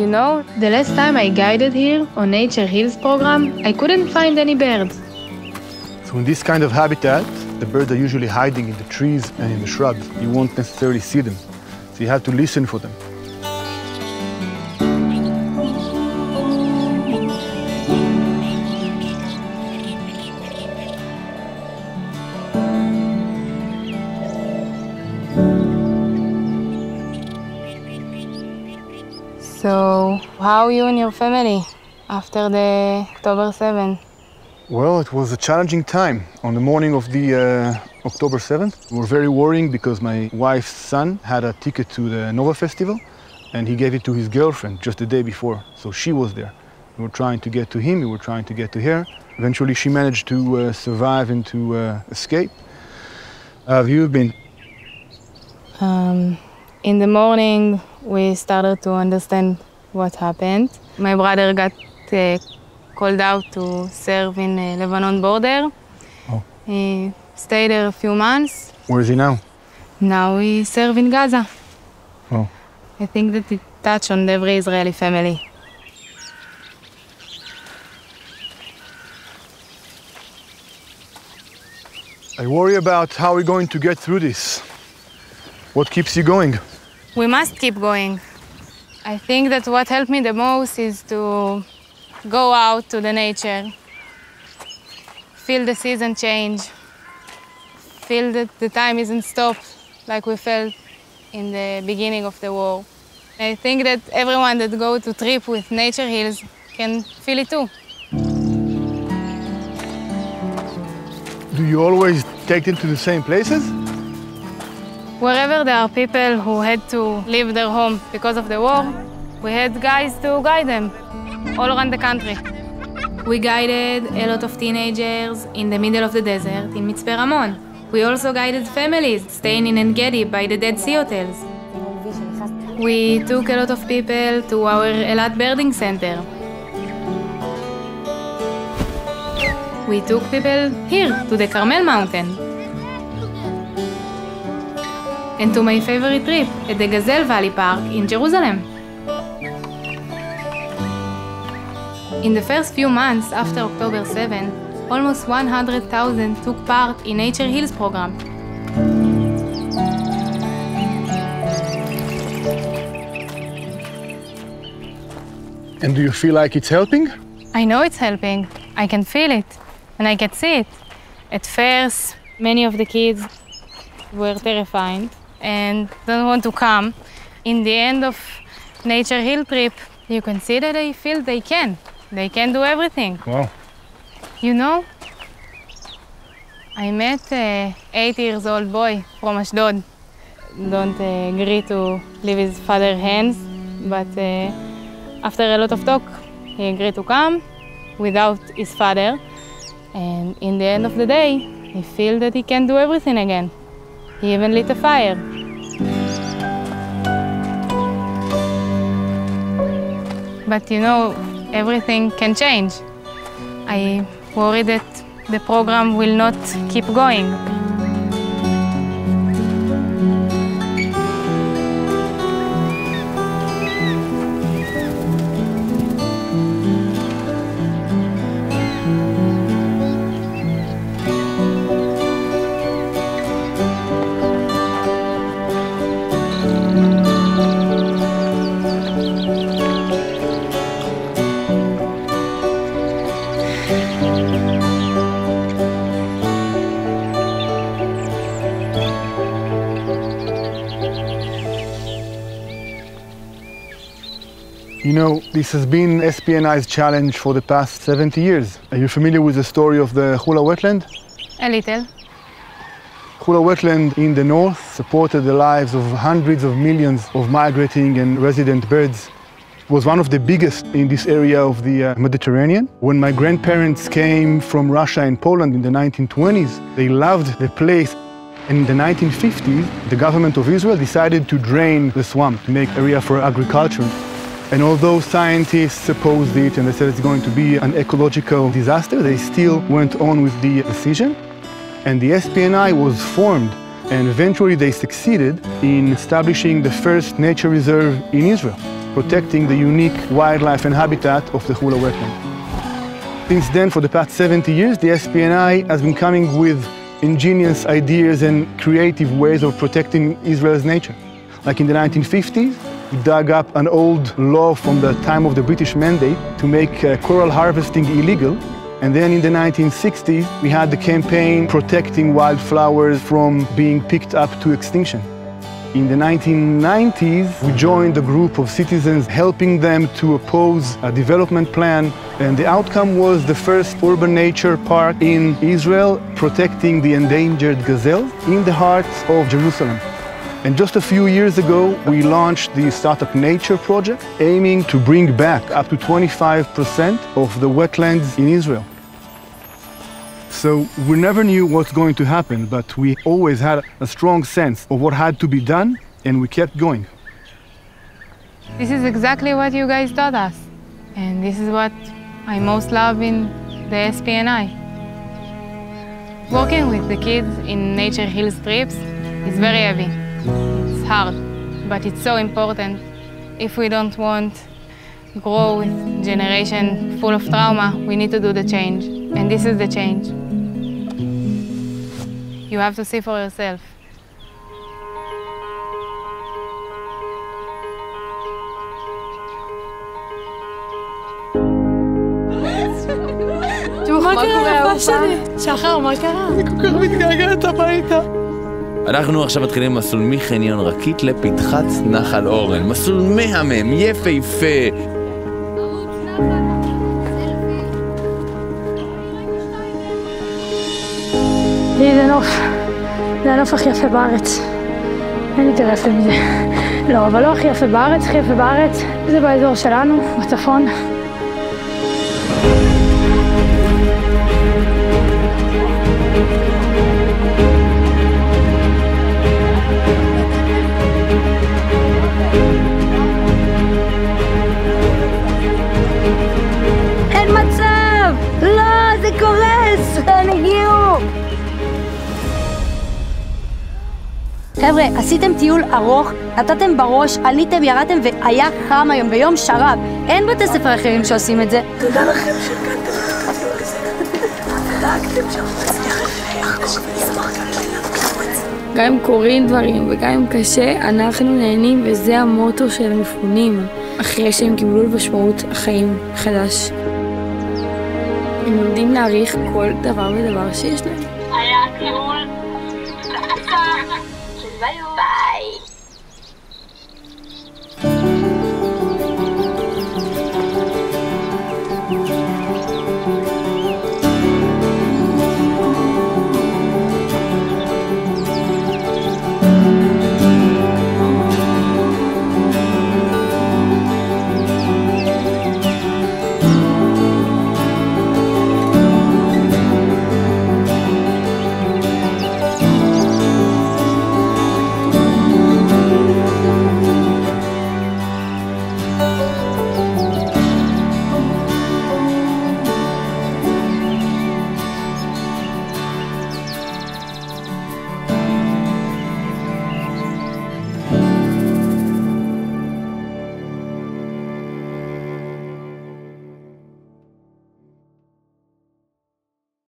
You know, the last time I guided here on Nature Hills program, I couldn't find any birds. So in this kind of habitat, the birds are usually hiding in the trees and in the shrubs. You won't necessarily see them, so you have to listen for them. So, how are you and your family after the October 7? Well, it was a challenging time. On the morning of the October 7th, we were very worrying because my wife's son had a ticket to the Nova Festival and he gave it to his girlfriend just the day before, so she was there. We were trying to get to him, we were trying to get to her. Eventually she managed to survive and to escape. How have you been? In the morning, we started to understand what happened. My brother got called out to serve in the Lebanon border. Oh. He stayed there a few months. Where is he now? Now he serves in Gaza. Oh. I think that it touched on every Israeli family. I worry about how we're going to get through this. What keeps you going? We must keep going. I think that what helped me the most is to go out to the nature, feel the season change, feel that the time isn't stopped like we felt in the beginning of the war. I think that everyone that goes to trip with Nature Hills can feel it too. Do you always take them to the same places? Wherever there are people who had to leave their home because of the war, we had guys to guide them all around the country. We guided a lot of teenagers in the middle of the desert in Mitzpe Ramon. We also guided families staying in En-Gedi by the Dead Sea hotels. We took a lot of people to our Eilat birding center. We took people here to the Carmel mountain. And to my favorite trip at the Gazelle Valley Park in Jerusalem. In the first few months after October 7, almost 100,000 took part in Nature Hills program. And do you feel like it's helping? I know it's helping. I can feel it, and I can see it. At first, many of the kids were terrified and don't want to come. In the end of Nature Hill trip, you can see that they feel they can. They can do everything. Wow. You know, I met an 8-year-old boy from Ashdod. Don't agree to leave his father's hands, but after a lot of talk, he agreed to come without his father. And in the end of the day, he feels that he can do everything again. He even lit a fire. But you know, everything can change. I worry that the program will not keep going. You know, this has been SPNI's challenge for the past 70 years. Are you familiar with the story of the Hula Wetland? A little. Hula Wetland in the north supported the lives of hundreds of millions of migrating and resident birds. It was one of the biggest in this area of the Mediterranean. When my grandparents came from Russia and Poland in the 1920s, they loved the place. And in the 1950s, the government of Israel decided to drain the swamp to make area for agriculture. And although scientists opposed it and they said it's going to be an ecological disaster, they still went on with the decision. And the SPNI was formed, and eventually they succeeded in establishing the first nature reserve in Israel. protecting the unique wildlife and habitat of the Hula wetland. Since then, for the past 70 years, the SPNI has been coming with ingenious ideas and creative ways of protecting Israel's nature. Like in the 1950s, we dug up an old law from the time of the British Mandate to make coral harvesting illegal. And then in the 1960s, we had the campaign protecting wildflowers from being picked up to extinction. In the 1990s, we joined a group of citizens helping them to oppose a development plan, and the outcome was the first urban nature park in Israel protecting the endangered gazelles in the heart of Jerusalem. And just a few years ago, we launched the Startup Nature project, aiming to bring back up to 25% of the wetlands in Israel. So we never knew what's going to happen, but we always had a strong sense of what had to be done, and we kept going. This is exactly what you guys taught us. And this is what I most love in the SPNI. Working with the kids in nature hill trips is very heavy. It's hard, but it's so important. If we don't want to grow with a generation full of trauma, we need to do the change. And this is the change. You have to see for yourself. מה קרה, יפה שלי? שחר, מה קרה? אני כל כך מתגעגעת הביתה. אנחנו עכשיו מתחילים מסלול מחניון רקית לפתחת נחל אורן. מסלול מהמם, יפהפה. זה נוף. זה הנוף הכי יפה בארץ. אין יותר יפה מזה. לא, אבל לא הכי יפה בארץ, הכי יפה בארץ. זה באזור שלנו, בצפון. אין מצב! לא, זה קורס! הם הגיעו! חבר'ה, עשיתם טיול ארוך, נתתם בראש, עליתם, ירדתם והיה חם היום ביום שרב. אין בתי ספר אחרים שעושים את זה. תודה לכם שהגעתם לטיול הזה. דאגתם שאנחנו נצליח לחגוג ולשמוח גם שלנו. גם אם קורים דברים וגם אם קשה, אנחנו נהנים וזה המוטו של המפונים. אחרי שהם קיבלו משמעות החיים מחדש. הם לומדים להעריך כל דבר ודבר שיש להם. היה טיול קצר של ביי.